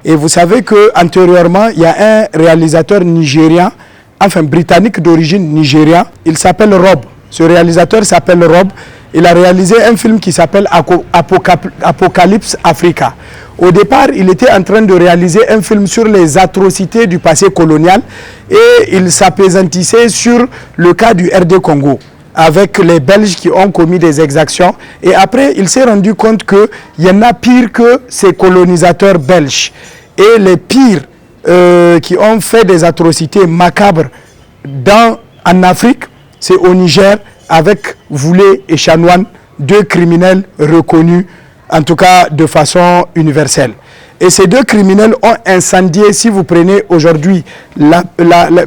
Et vous savez qu'antérieurement, il y a un réalisateur nigérien, enfin britannique d'origine nigérien, il s'appelle Rob. Ce réalisateur s'appelle Rob. Il a réalisé un film qui s'appelle Apocalypse Africa. Au départ, il était en train de réaliser un film sur les atrocités du passé colonial et il s'appesantissait sur le cas du RD Congo avec les Belges qui ont commis des exactions. Et après, il s'est rendu compte qu'il y en a pire que ces colonisateurs belges. Et les pires qui ont fait des atrocités macabres en Afrique, c'est au Niger, avec Voulé et Chanoine, deux criminels reconnus, en tout cas de façon universelle. Et ces deux criminels ont incendié, si vous prenez aujourd'hui la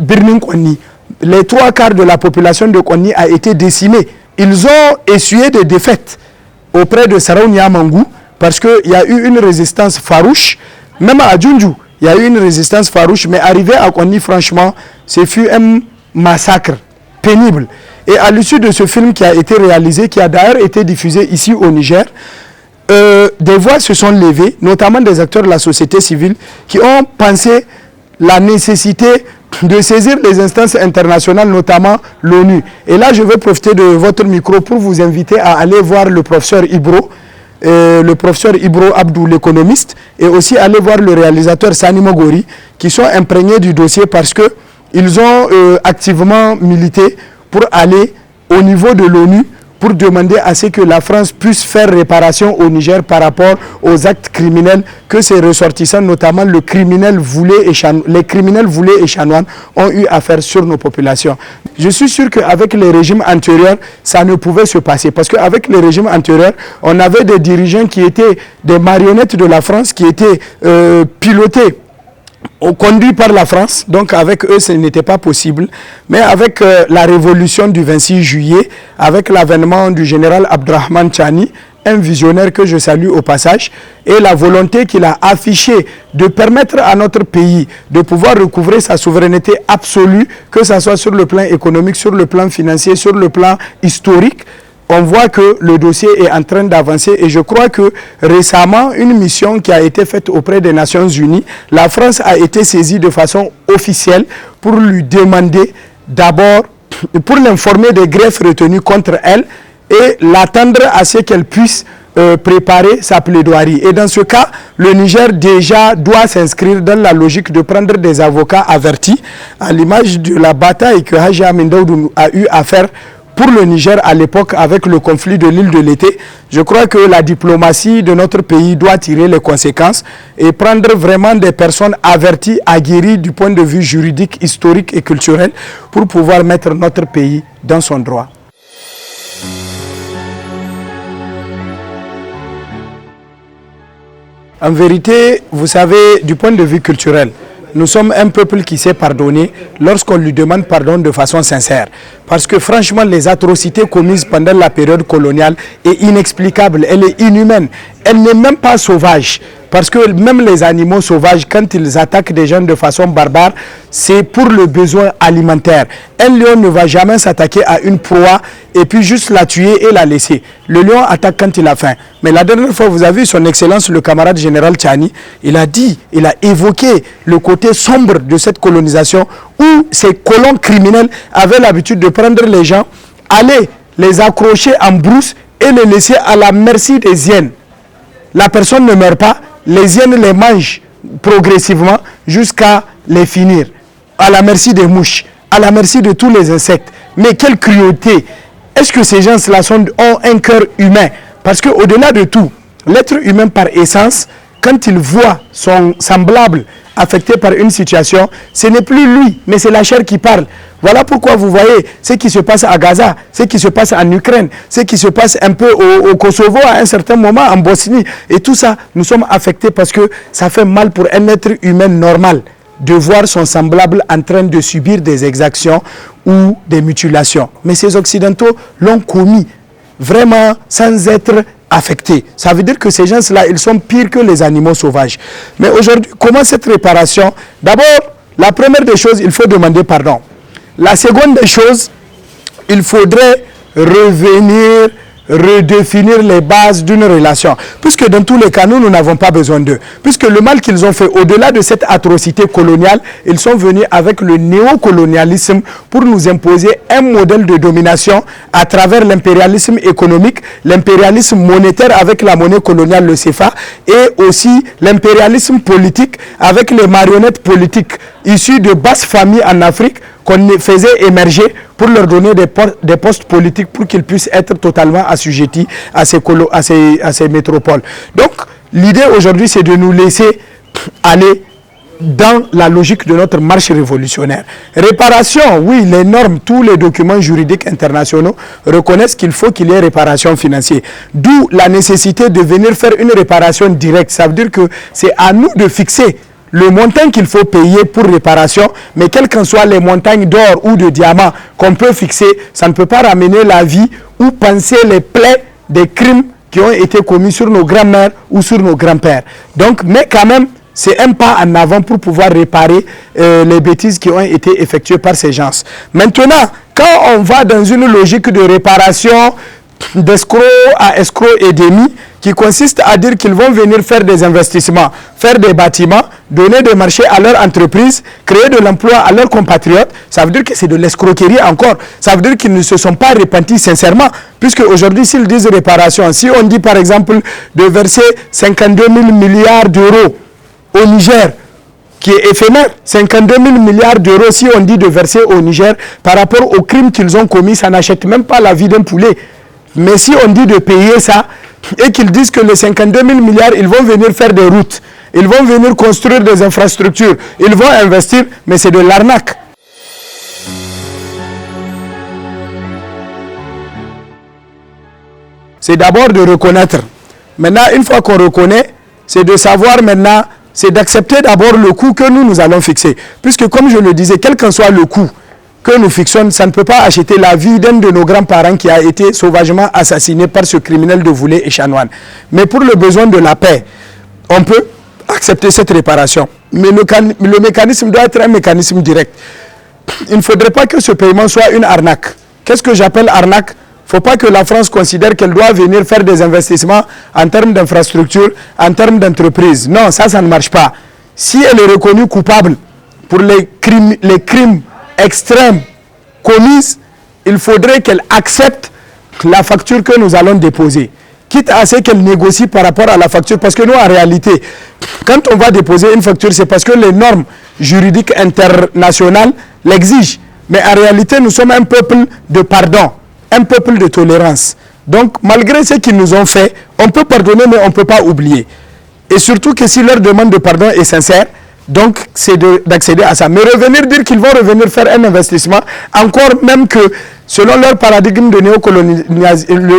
Birning Konni, les trois quarts de la population de Konni a été décimée. Ils ont essuyé des défaites auprès de Saraounia Mangou parce qu'il y a eu une résistance farouche, même à Djundju, il y a eu une résistance farouche, mais arrivé à Konni, franchement, ce fut un massacre pénible. Et à l'issue de ce film qui a été réalisé, qui a d'ailleurs été diffusé ici au Niger, des voix se sont levées, notamment des acteurs de la société civile, qui ont pensé la nécessité de saisir les instances internationales, notamment l'ONU. Et là, je vais profiter de votre micro pour vous inviter à aller voir le professeur Ibro Abdou, l'économiste, et aussi aller voir le réalisateur Sani Mogori, qui sont imprégnés du dossier parce qu'ils ont activement milité pour aller au niveau de l'ONU pour demander à ce que la France puisse faire réparation au Niger par rapport aux actes criminels que ses ressortissants, notamment les criminels Voulé et Chanoine, ont eu à faire sur nos populations. Je suis sûr qu'avec les régimes antérieurs, ça ne pouvait se passer. Parce qu'avec les régimes antérieurs, on avait des dirigeants qui étaient des marionnettes de la France, qui étaient pilotés, conduit par la France, donc avec eux ce n'était pas possible, mais avec la révolution du 26 juillet, avec l'avènement du général Abdrahman Chani, un visionnaire que je salue au passage, et la volonté qu'il a affichée de permettre à notre pays de pouvoir recouvrer sa souveraineté absolue, que ce soit sur le plan économique, sur le plan financier, sur le plan historique. On voit que le dossier est en train d'avancer et je crois que récemment, une mission qui a été faite auprès des Nations Unies, la France a été saisie de façon officielle pour lui demander d'abord, pour l'informer des greffes retenues contre elle et l'attendre à ce qu'elle puisse préparer sa plaidoirie. Et dans ce cas, le Niger déjà doit s'inscrire dans la logique de prendre des avocats avertis, à l'image de la bataille que Haji Amin Daoudou a eu à faire pour le Niger à l'époque avec le conflit de l'île de l'été. Je crois que la diplomatie de notre pays doit tirer les conséquences et prendre vraiment des personnes averties, aguerries du point de vue juridique, historique et culturel pour pouvoir mettre notre pays dans son droit. En vérité, vous savez, du point de vue culturel, nous sommes un peuple qui sait pardonner lorsqu'on lui demande pardon de façon sincère. Parce que franchement, les atrocités commises pendant la période coloniale est inexplicable, elle est inhumaine. Elle n'est même pas sauvage. Parce que même les animaux sauvages, quand ils attaquent des gens de façon barbare, c'est pour le besoin alimentaire. Un lion ne va jamais s'attaquer à une proie et puis juste la tuer et la laisser. Le lion attaque quand il a faim. Mais la dernière fois, vous avez vu son excellence, le camarade général Chani, il a évoqué le côté sombre de cette colonisation où ces colons criminels avaient l'habitude de prendre les gens, aller les accrocher en brousse et les laisser à la merci des hyènes. La personne ne meurt pas, les hyènes les mangent progressivement jusqu'à les finir, à la merci des mouches, à la merci de tous les insectes. Mais quelle cruauté! Est-ce que ces gens-là ont un cœur humain? Parce qu'au-delà de tout, l'être humain par essence, quand il voit son semblable affecté par une situation, ce n'est plus lui, mais c'est la chair qui parle. Voilà pourquoi vous voyez ce qui se passe à Gaza, ce qui se passe en Ukraine, ce qui se passe un peu au Kosovo à un certain moment, en Bosnie. Et tout ça, nous sommes affectés parce que ça fait mal pour un être humain normal de voir son semblable en train de subir des exactions ou des mutilations. Mais ces Occidentaux l'ont commis vraiment sans être affectés. Ça veut dire que ces gens-là, ils sont pires que les animaux sauvages. Mais aujourd'hui, comment cette réparation? D'abord, la première des choses, il faut demander pardon. La seconde des choses, il faudrait revenir redéfinir les bases d'une relation. Puisque dans tous les cas, nous n'avons pas besoin d'eux. Puisque le mal qu'ils ont fait, au-delà de cette atrocité coloniale, ils sont venus avec le néocolonialisme pour nous imposer un modèle de domination à travers l'impérialisme économique, l'impérialisme monétaire avec la monnaie coloniale, le CFA, et aussi l'impérialisme politique avec les marionnettes politiques issues de basses familles en Afrique qu'on faisait émerger pour leur donner des postes politiques pour qu'ils puissent être totalement assujettis à ces métropoles. Donc, l'idée aujourd'hui, c'est de nous laisser aller dans la logique de notre marche révolutionnaire. Réparation, oui, les normes, tous les documents juridiques internationaux reconnaissent qu'il faut qu'il y ait réparation financière. D'où la nécessité de venir faire une réparation directe. Ça veut dire que c'est à nous de fixer le montant qu'il faut payer pour réparation, mais quelles qu'en soient les montagnes d'or ou de diamants qu'on peut fixer, ça ne peut pas ramener la vie ou penser les plaies des crimes qui ont été commis sur nos grands-mères ou sur nos grands-pères. Donc, mais quand même, c'est un pas en avant pour pouvoir réparer les bêtises qui ont été effectuées par ces gens. Maintenant, quand on va dans une logique de réparation d'escroc à escroc et demi, qui consiste à dire qu'ils vont venir faire des investissements, faire des bâtiments, donner des marchés à leur entreprise, créer de l'emploi à leurs compatriotes, ça veut dire que c'est de l'escroquerie encore. Ça veut dire qu'ils ne se sont pas repentis sincèrement, puisque aujourd'hui, s'ils disent réparation, si on dit par exemple de verser 52 000 milliards d'euros au Niger, qui est éphémère, 52 000 milliards d'euros, si on dit de verser au Niger, par rapport aux crimes qu'ils ont commis, ça n'achète même pas la vie d'un poulet. Mais si on dit de payer ça, et qu'ils disent que les 52 000 milliards, ils vont venir faire des routes, ils vont venir construire des infrastructures, ils vont investir, mais c'est de l'arnaque. C'est d'abord de reconnaître. Maintenant, une fois qu'on reconnaît, c'est de savoir maintenant, c'est d'accepter d'abord le coût que nous allons fixer. Puisque comme je le disais, quel qu'en soit le coût que nous fixons, ça ne peut pas acheter la vie d'un de nos grands-parents qui a été sauvagement assassiné par ce criminel de Voulé et Chanoine. Mais pour le besoin de la paix, on peut accepter cette réparation. Mais le mécanisme doit être un mécanisme direct. Il ne faudrait pas que ce paiement soit une arnaque. Qu'est-ce que j'appelle arnaque? Il ne faut pas que la France considère qu'elle doit venir faire des investissements en termes d'infrastructures, en termes d'entreprises. Non, ça ne marche pas. Si elle est reconnue coupable pour les crimes extrêmes commises, il faudrait qu'elle accepte la facture que nous allons déposer. Quitte à ce qu'elle négocie par rapport à la facture. Parce que nous, en réalité, quand on va déposer une facture, c'est parce que les normes juridiques internationales l'exigent. Mais en réalité, nous sommes un peuple de pardon, un peuple de tolérance. Donc, malgré ce qu'ils nous ont fait, on peut pardonner, mais on ne peut pas oublier. Et surtout que si leur demande de pardon est sincère, donc c'est d'accéder à ça. Mais revenir dire qu'ils vont revenir faire un investissement, encore même que selon leur paradigme de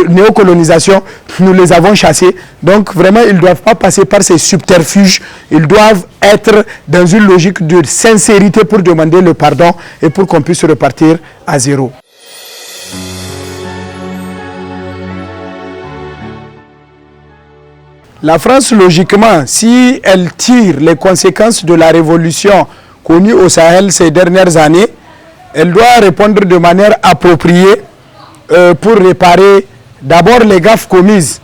néocolonisation, nous les avons chassés. Donc vraiment, ils ne doivent pas passer par ces subterfuges. Ils doivent être dans une logique de sincérité pour demander le pardon et pour qu'on puisse repartir à zéro. La France, logiquement, si elle tire les conséquences de la révolution connue au Sahel ces dernières années, elle doit répondre de manière appropriée pour réparer d'abord les gaffes commises,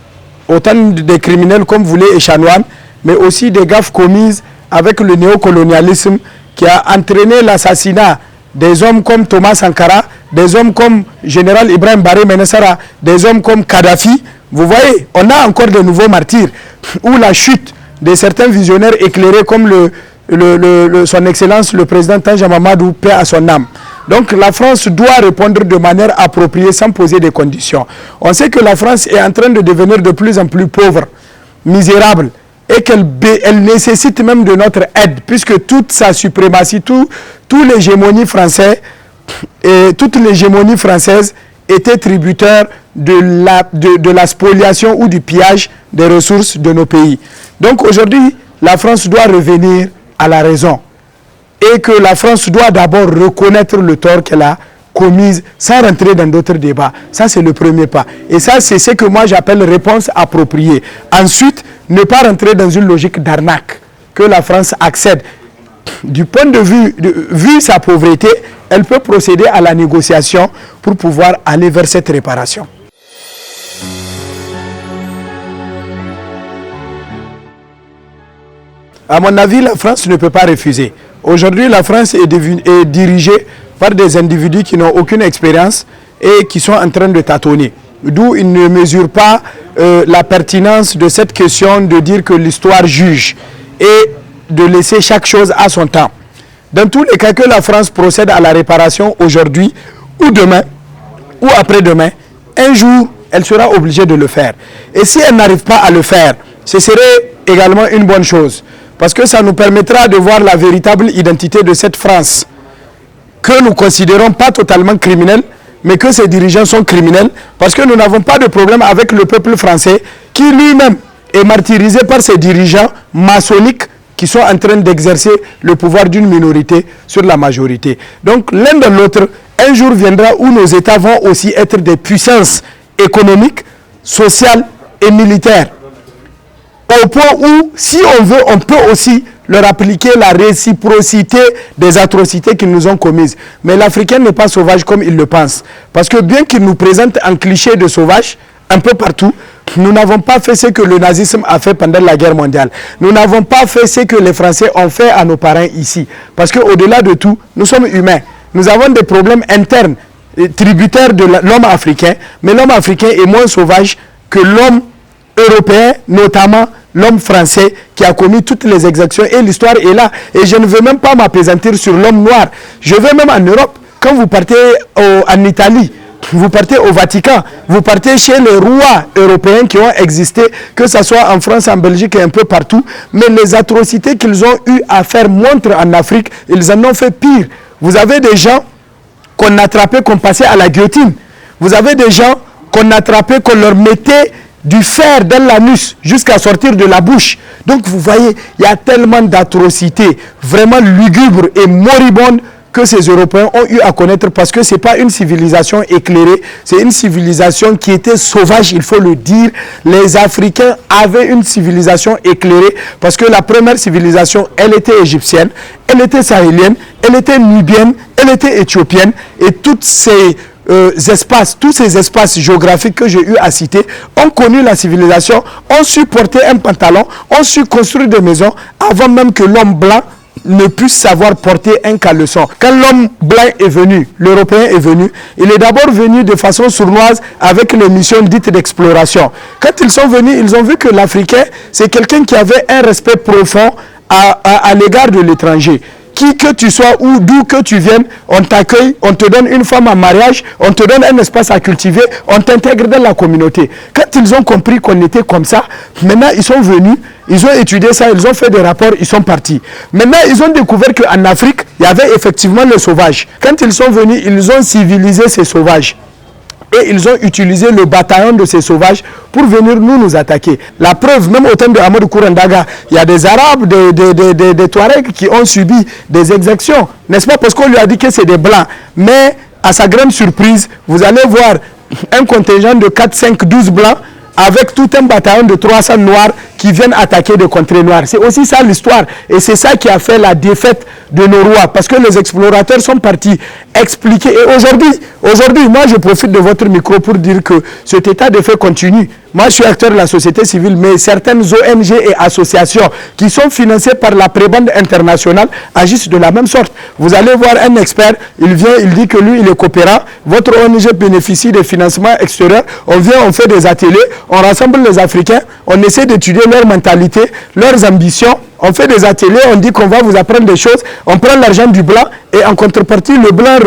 autant des criminels comme Voulé et Chanoine, mais aussi des gaffes commises avec le néocolonialisme qui a entraîné l'assassinat des hommes comme Thomas Sankara, des hommes comme Général Ibrahim Baré Ménessara, des hommes comme Kadhafi. Vous voyez, on a encore de nouveaux martyrs, ou la chute de certains visionnaires éclairés comme son Excellence le président Tanja Mamadou, paix à son âme. Donc la France doit répondre de manière appropriée sans poser des conditions. On sait que la France est en train de devenir de plus en plus pauvre, misérable, et qu'elle nécessite même de notre aide, puisque toute sa suprématie, toute l'hégémonie française était tributaire de la spoliation ou du pillage des ressources de nos pays. Donc aujourd'hui, la France doit revenir à la raison et que la France doit d'abord reconnaître le tort qu'elle a commis sans rentrer dans d'autres débats. Ça, c'est le premier pas. Et ça, c'est ce que moi j'appelle réponse appropriée. Ensuite, ne pas rentrer dans une logique d'arnaque que la France accède. Du point de vue, vu sa pauvreté, elle peut procéder à la négociation pour pouvoir aller vers cette réparation. À mon avis, la France ne peut pas refuser. Aujourd'hui, la France est dirigée par des individus qui n'ont aucune expérience et qui sont en train de tâtonner. D'où ils ne mesurent pas la pertinence de cette question de dire que l'histoire juge et de laisser chaque chose à son temps. Dans tous les cas, que la France procède à la réparation aujourd'hui ou demain ou après-demain, un jour, elle sera obligée de le faire. Et si elle n'arrive pas à le faire, ce serait également une bonne chose. Parce que ça nous permettra de voir la véritable identité de cette France que nous considérons pas totalement criminelle, mais que ses dirigeants sont criminels, parce que nous n'avons pas de problème avec le peuple français qui lui-même est martyrisé par ses dirigeants maçonniques qui sont en train d'exercer le pouvoir d'une minorité sur la majorité. Donc l'un de l'autre, un jour viendra où nos États vont aussi être des puissances économiques, sociales et militaires. Au point où, si on veut, on peut aussi leur appliquer la réciprocité des atrocités qu'ils nous ont commises. Mais l'Africain n'est pas sauvage comme il le pense. Parce que bien qu'il nous présente un cliché de sauvage, un peu partout, nous n'avons pas fait ce que le nazisme a fait pendant la guerre mondiale. Nous n'avons pas fait ce que les Français ont fait à nos parents ici. Parce qu'au-delà de tout, nous sommes humains. Nous avons des problèmes internes, tributaires de l'homme africain. Mais l'homme africain est moins sauvage que l'homme européen, notamment l'homme français qui a commis toutes les exactions. Et l'histoire est là. Et je ne veux même pas m'appesantir sur l'homme noir. Je vais même en Europe. Quand vous partez en Italie, vous partez au Vatican, vous partez chez les rois européens qui ont existé, que ce soit en France, en Belgique et un peu partout. Mais les atrocités qu'ils ont eu à faire montrent en Afrique, ils en ont fait pire. Vous avez des gens qu'on attrapait, qu'on passait à la guillotine. Vous avez des gens qu'on attrapait, qu'on leur mettait du fer dans l'anus jusqu'à sortir de la bouche. Donc vous voyez, il y a tellement d'atrocités vraiment lugubres et moribondes que ces Européens ont eu à connaître, parce que ce n'est pas une civilisation éclairée, c'est une civilisation qui était sauvage, il faut le dire. Les Africains avaient une civilisation éclairée, parce que la première civilisation, elle était égyptienne, elle était sahélienne, elle était nubienne, elle était éthiopienne, et toutes ces tous ces espaces géographiques que j'ai eu à citer ont connu la civilisation, ont su porter un pantalon, ont su construire des maisons avant même que l'homme blanc ne puisse savoir porter un caleçon. Quand l'homme blanc est venu, l'Européen est venu, il est d'abord venu de façon sournoise avec les missions dites d'exploration. Quand ils sont venus, ils ont vu que l'Africain, c'est quelqu'un qui avait un respect profond à l'égard de l'étranger. Qui que tu sois ou d'où que tu viennes, on t'accueille, on te donne une femme en mariage, on te donne un espace à cultiver, on t'intègre dans la communauté. Quand ils ont compris qu'on était comme ça, maintenant ils sont venus, ils ont étudié ça, ils ont fait des rapports, ils sont partis. Maintenant ils ont découvert qu'en Afrique, il y avait effectivement les sauvages. Quand ils sont venus, ils ont civilisé ces sauvages. Et ils ont utilisé le bataillon de ces sauvages pour venir nous attaquer. La preuve, même au temps de Amadou Kourandaga, il y a des Arabes, des Touaregs qui ont subi des exactions. N'est-ce pas? Parce qu'on lui a dit que c'est des Blancs. Mais à sa grande surprise, vous allez voir un contingent de 4, 5, 12 Blancs avec tout un bataillon de 300 Noirs qui viennent attaquer des contrées noires. C'est aussi ça l'histoire. Et c'est ça qui a fait la défaite de nos rois. Parce que les explorateurs sont partis expliquer. Et aujourd'hui, moi je profite de votre micro pour dire que cet état de fait continue. Moi je suis acteur de la société civile, mais certaines ONG et associations qui sont financées par la prébande internationale agissent de la même sorte. Vous allez voir un expert, il vient, il dit que lui il est coopérant. Votre ONG bénéficie des financements extérieurs. On vient, on fait des ateliers, on rassemble les Africains, on essaie d'étudier leur mentalité, leurs ambitions. On fait des ateliers, on dit qu'on va vous apprendre des choses, on prend l'argent du blanc et en contrepartie, le blanc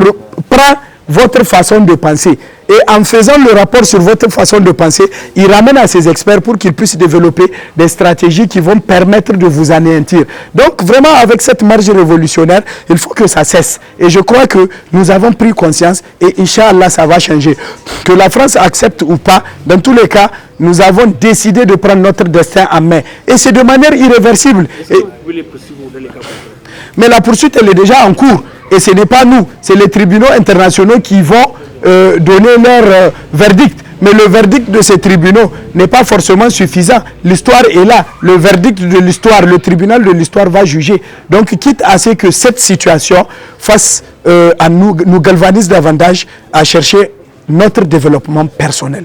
prend votre façon de penser. Et en faisant le rapport sur votre façon de penser, il ramène à ses experts pour qu'ils puissent développer des stratégies qui vont permettre de vous anéantir. Donc vraiment, avec cette marge révolutionnaire, il faut que ça cesse. Et je crois que nous avons pris conscience et Inch'Allah, ça va changer. Que la France accepte ou pas, dans tous les cas, nous avons décidé de prendre notre destin en main. Et c'est de manière irréversible. Mais la poursuite, elle est déjà en cours. Et ce n'est pas nous, c'est les tribunaux internationaux qui vont donner leur verdict. Mais le verdict de ces tribunaux n'est pas forcément suffisant. L'histoire est là. Le verdict de l'histoire, le tribunal de l'histoire va juger. Donc, quitte à ce que cette situation fasse nous galvanise davantage à chercher notre développement personnel.